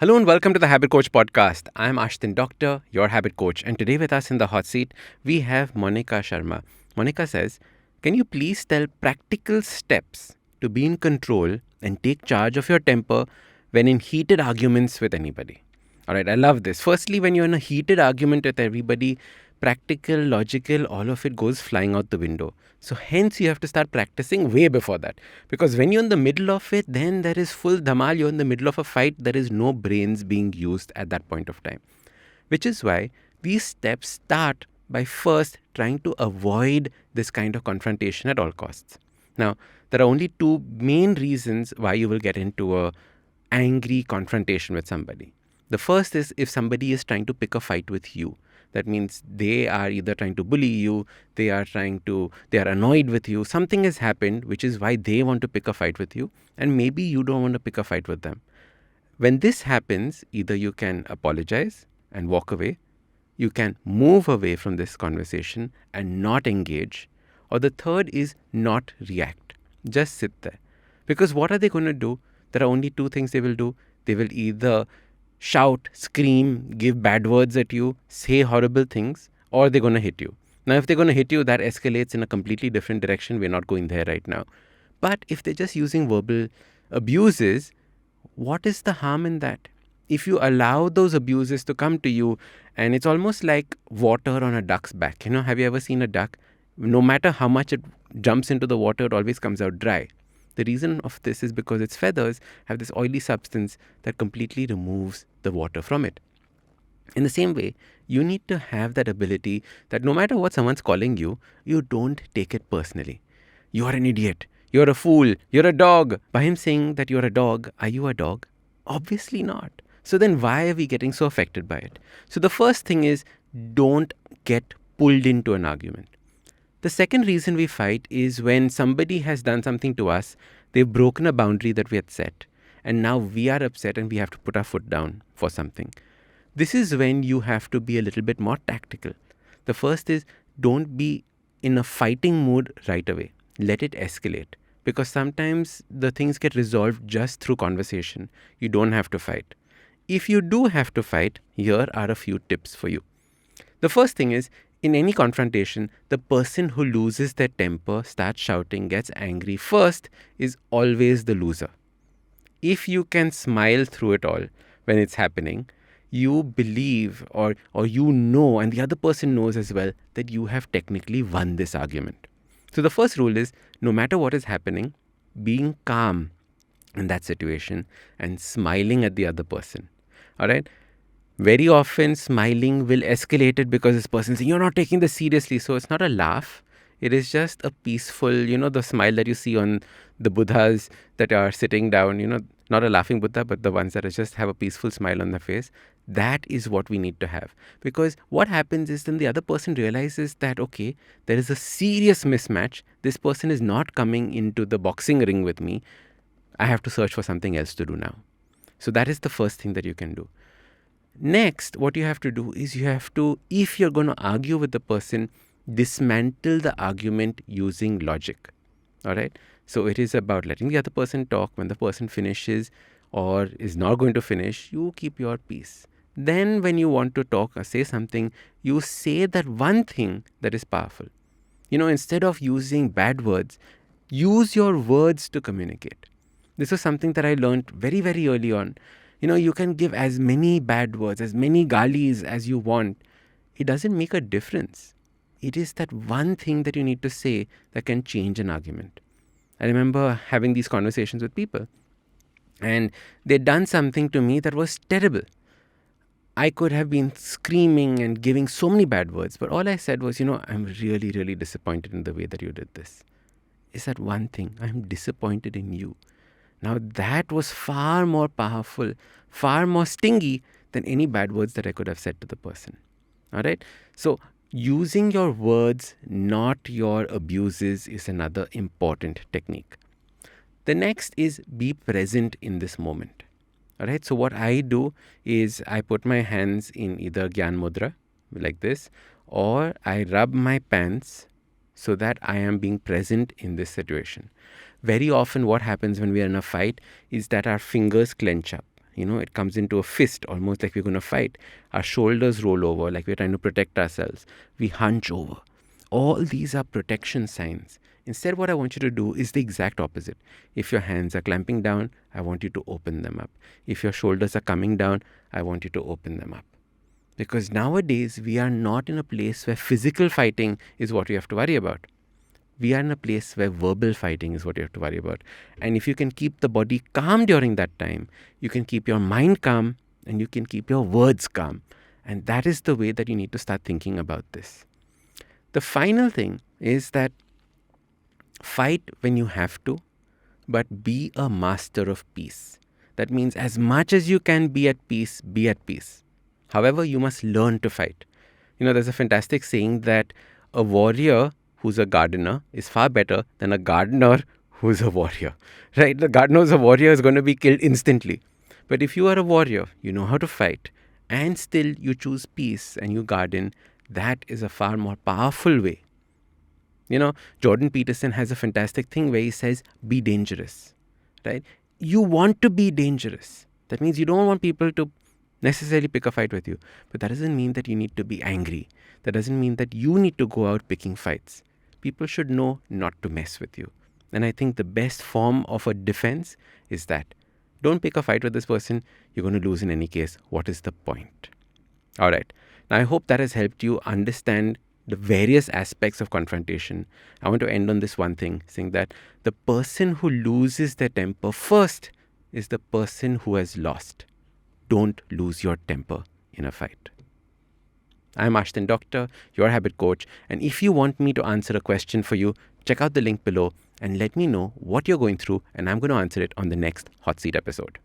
Hello and welcome to the Habit Coach podcast. I'm Ashdin Doctor, your habit coach, and today with us in the hot seat, we have Monika Sharma. Monika says, can you please tell practical steps to be in control and take charge of your temper when in heated arguments with anybody? All right, I love this. Firstly, when you're in a heated argument with everybody, practical, logical, all of it goes flying out the window. So, hence, you have to start practicing way before that. Because when you're in the middle of it, then there is full dhamal. You're in the middle of a fight. There is no brains being used at that point of time. Which is why these steps start by first trying to avoid this kind of confrontation at all costs. Now, there are only two main reasons why you will get into a angry confrontation with somebody. The first is if somebody is trying to pick a fight with you. That means they are either trying to bully you, they are annoyed with you. Something has happened, which is why they want to pick a fight with you. And maybe you don't want to pick a fight with them. When this happens, either you can apologize and walk away, you can move away from this conversation and not engage, or the third is not react. Just sit there. Because what are they going to do? There are only two things they will do. They will either shout, scream, give bad words at you, say horrible things, or they're going to hit you. Now, if they're going to hit you, that escalates in a completely different direction. We're not going there right now. But if they're just using verbal abuses, what is the harm in that? If you allow those abuses to come to you, and it's almost like water on a duck's back. Have you ever seen a duck? No matter how much it jumps into the water, it always comes out dry. The reason of this is because its feathers have this oily substance that completely removes the water from it. In the same way, you need to have that ability that no matter what someone's calling you, you don't take it personally. You're an idiot. You're a fool. You're a dog. By him saying that you're a dog, are you a dog? Obviously not. So then why are we getting so affected by it? So the first thing is don't get pulled into an argument. The second reason we fight is when somebody has done something to us, they've broken a boundary that we had set, and now we are upset and we have to put our foot down for something. This is when you have to be a little bit more tactical. The first is don't be in a fighting mood right away. Let it escalate. Because sometimes the things get resolved just through conversation. You don't have to fight. If you do have to fight, here are a few tips for you. The first thing is, in any confrontation, the person who loses their temper, starts shouting, gets angry first, is always the loser. If you can smile through it all when it's happening, you believe or you know, and the other person knows as well, that you have technically won this argument. So the first rule is, no matter what is happening, being calm in that situation and smiling at the other person. All right? Very often, smiling will escalate it because this person is saying, you're not taking this seriously. So it's not a laugh. It is just a peaceful, the smile that you see on the Buddhas that are sitting down, not a laughing Buddha, but the ones that just have a peaceful smile on their face. That is what we need to have. Because what happens is then the other person realizes that, okay, there is a serious mismatch. This person is not coming into the boxing ring with me. I have to search for something else to do now. So that is the first thing that you can do. Next, what you have to do is you have to, if you're going to argue with the person, dismantle the argument using logic. All right. So it is about letting the other person talk. When the person finishes or is not going to finish, you keep your peace. Then when you want to talk or say something, you say that one thing that is powerful. Instead of using bad words, use your words to communicate. This was something that I learned very, very early on. You can give as many bad words, as many galis as you want. It doesn't make a difference. It is that one thing that you need to say that can change an argument. I remember having these conversations with people, and they'd done something to me that was terrible. I could have been screaming and giving so many bad words, but all I said was, I'm really, really disappointed in the way that you did this. Is that one thing? I'm disappointed in you. Now that was far more powerful, far more stingy than any bad words that I could have said to the person. All right. So using your words, not your abuses, is another important technique. The next is be present in this moment. All right. So what I do is I put my hands in either gyaan mudra like this, or I rub my pants so that I am being present in this situation. Very often what happens when we are in a fight is that our fingers clench up. it comes into a fist, almost like we're going to fight. Our shoulders roll over, like we're trying to protect ourselves. We hunch over. All these are protection signs. Instead, what I want you to do is the exact opposite. If your hands are clamping down, I want you to open them up. If your shoulders are coming down, I want you to open them up. Because nowadays, we are not in a place where physical fighting is what we have to worry about. We are in a place where verbal fighting is what you have to worry about. And if you can keep the body calm during that time, you can keep your mind calm and you can keep your words calm. And that is the way that you need to start thinking about this. The final thing is that fight when you have to, but be a master of peace. That means as much as you can be at peace, be at peace. However, you must learn to fight. There's a fantastic saying that a warrior who's a gardener is far better than a gardener who's a warrior, right? The gardener who's a warrior is going to be killed instantly. But if you are a warrior, you know how to fight, and still you choose peace and you garden, that is a far more powerful way. Jordan Peterson has a fantastic thing where he says, be dangerous, right? You want to be dangerous. That means you don't want people to necessarily pick a fight with you. But that doesn't mean that you need to be angry. That doesn't mean that you need to go out picking fights. People should know not to mess with you. And I think the best form of a defense is that don't pick a fight with this person. You're going to lose in any case. What is the point? All right. Now, I hope that has helped you understand the various aspects of confrontation. I want to end on this one thing, saying that the person who loses their temper first is the person who has lost. Don't lose your temper in a fight. I'm Ashdin Doctor, your habit coach. And if you want me to answer a question for you, check out the link below and let me know what you're going through. And I'm going to answer it on the next Hot Seat episode.